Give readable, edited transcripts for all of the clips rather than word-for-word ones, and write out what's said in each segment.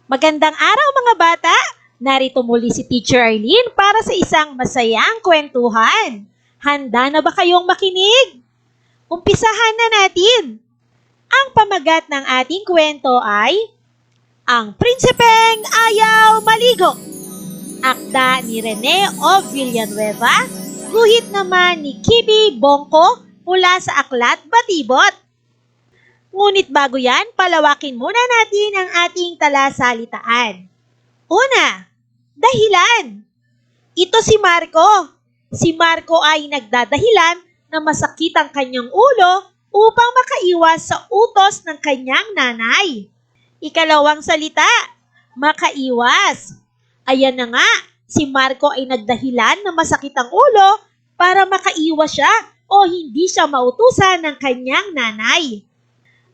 Magandang araw mga bata! Narito muli si Teacher Arlene para sa isang masayang kwentuhan. Handa na ba kayong makinig? Umpisahan na natin! Ang pamagat ng ating kwento ay Ang Prinsipeng Ayaw Maligo. Akda ni Rene O. Villanueva, guhit naman ni Kibi Bongko mula sa Aklat Batibot. Ngunit bago yan, palawakin muna natin ang ating talasalitaan. Una, dahilan. Ito si Marco. Si Marco ay nagdadahilan na masakit ang kanyang ulo upang makaiwas sa utos ng kanyang nanay. Ikalawang salita, makaiwas. Ayan na nga, si Marco ay nagdahilan na masakit ang ulo para makaiwas siya o hindi siya mautusan ng kanyang nanay.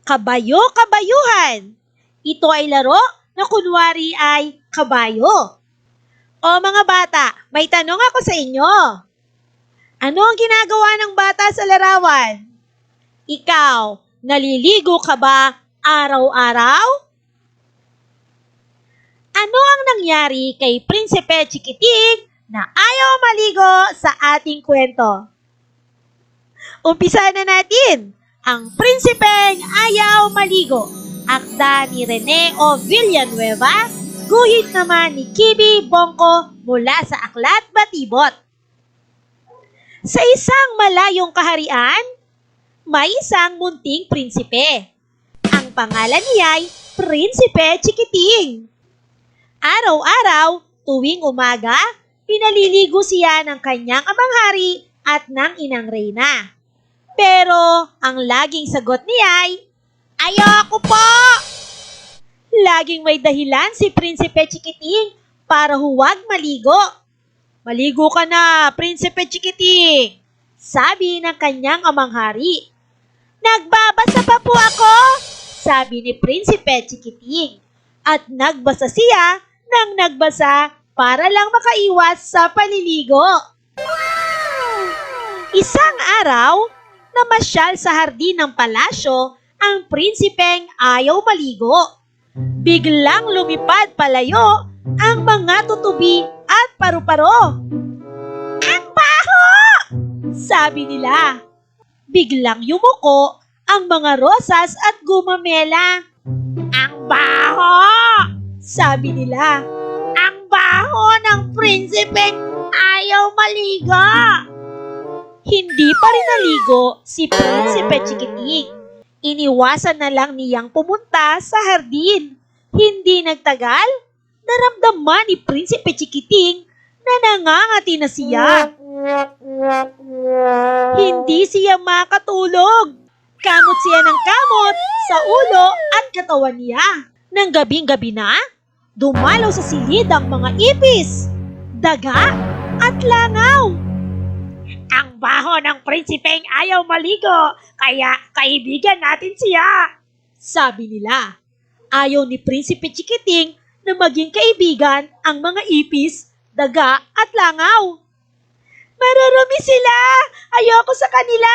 Kabayo-kabayuhan. Ito ay laro na kunwari ay kabayo. O mga bata, may tanong ako sa inyo. Ano ang ginagawa ng bata sa larawan? Ikaw, naliligo ka ba araw-araw? Ano ang nangyari kay Prinsipe Chikiting na ayaw maligo sa ating kwento? Umpisa na natin! Ang Prinsipeng Ayaw Maligo, akda ni Rene O. Villanueva, guhit naman ni Kibi Bongko mula sa Aklat Batibot. Sa isang malayong kaharian, may isang munting prinsipe. Ang pangalan niya ay Prinsipe Chikiting. Araw-araw, tuwing umaga, pinaliligo siya ng kanyang amang hari at ng inang reyna. Pero ang laging sagot niya ay, ayoko po! Laging may dahilan si Prinsipe Chikiting para huwag maligo. Maligo ka na, Prinsipe Chikiting, sabi ng kanyang amang hari. Nagbabasa pa po ako, sabi ni Prinsipe Chikiting. At nagbasa siya ng nagbasa para lang makaiwas sa paliligo. Isang araw, namasyal sa hardin ng palasyo ang prinsipeng ayaw maligo. Biglang lumipad palayo ang mga tutubi at paru-paro. Ang baho! Sabi nila. Biglang yumuko ang mga rosas at gumamela. Ang baho! Sabi nila. Ang baho ng prinsipeng ayaw maligo! Hindi pa rin naligo si Prinsipe Chikiting. Iniwasan na lang niyang pumunta sa hardin. Hindi nagtagal, naramdaman ni Prinsipe Chikiting na nangangati na siya. Hindi siya makatulog. Kamot siya ng kamot sa ulo at katawan niya. Nang gabing-gabi na, dumalaw sa silid ang mga ipis, daga at langaw. Ang baho ng prinsipeng ayaw maligo, kaya kaibigan natin siya, sabi nila. Ayaw ni Prinsipe Chikiting na maging kaibigan ang mga ipis, daga at langaw. Marurumi sila! Ayoko sa kanila!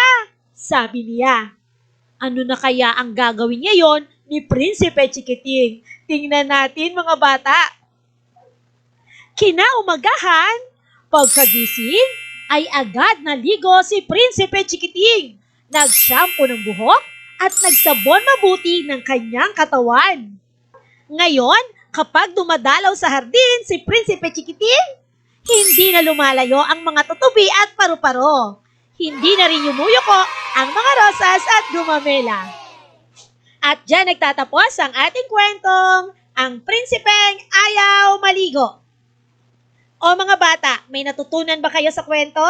Sabi niya. Ano na kaya ang gagawin ngayon ni Prinsipe Chikiting? Tingnan natin mga bata. Kinaumagahan, pagkagising, ay agad naligo si Prinsipe Chikiting. Nag-shampoo ng buhok at nagsabon mabuti ng kanyang katawan. Ngayon, kapag dumadalaw sa hardin si Prinsipe Chikiting, hindi na lumalayo ang mga tutubi at paru-paro. Hindi na rin yumuyuko ang mga rosas at gumamela. At dyan nagtatapos ang ating kwentong Ang Prinsipeng Ayaw Maligo. O mga bata, may natutunan ba kayo sa kwento?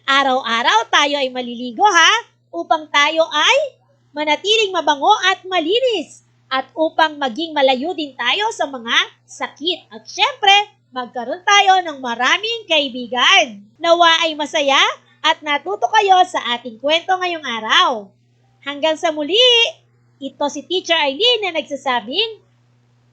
Araw-araw tayo ay maliligo ha, upang tayo ay manatiling mabango at malinis, at upang maging malayo din tayo sa mga sakit. At syempre, magkaroon tayo ng maraming kaibigan. Nawa ay masaya at natuto kayo sa ating kwento ngayong araw. Hanggang sa muli, ito si Teacher Arlene na nagsasabing,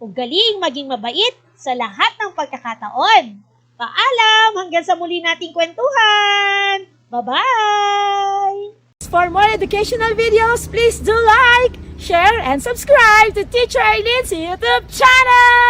ugaling maging mabait sa lahat ng pagkakataon. Paalam! Hanggang sa muli nating kwentuhan! Bye-bye! For more educational videos, please do like, share, and subscribe to Teacher Eileen's YouTube channel!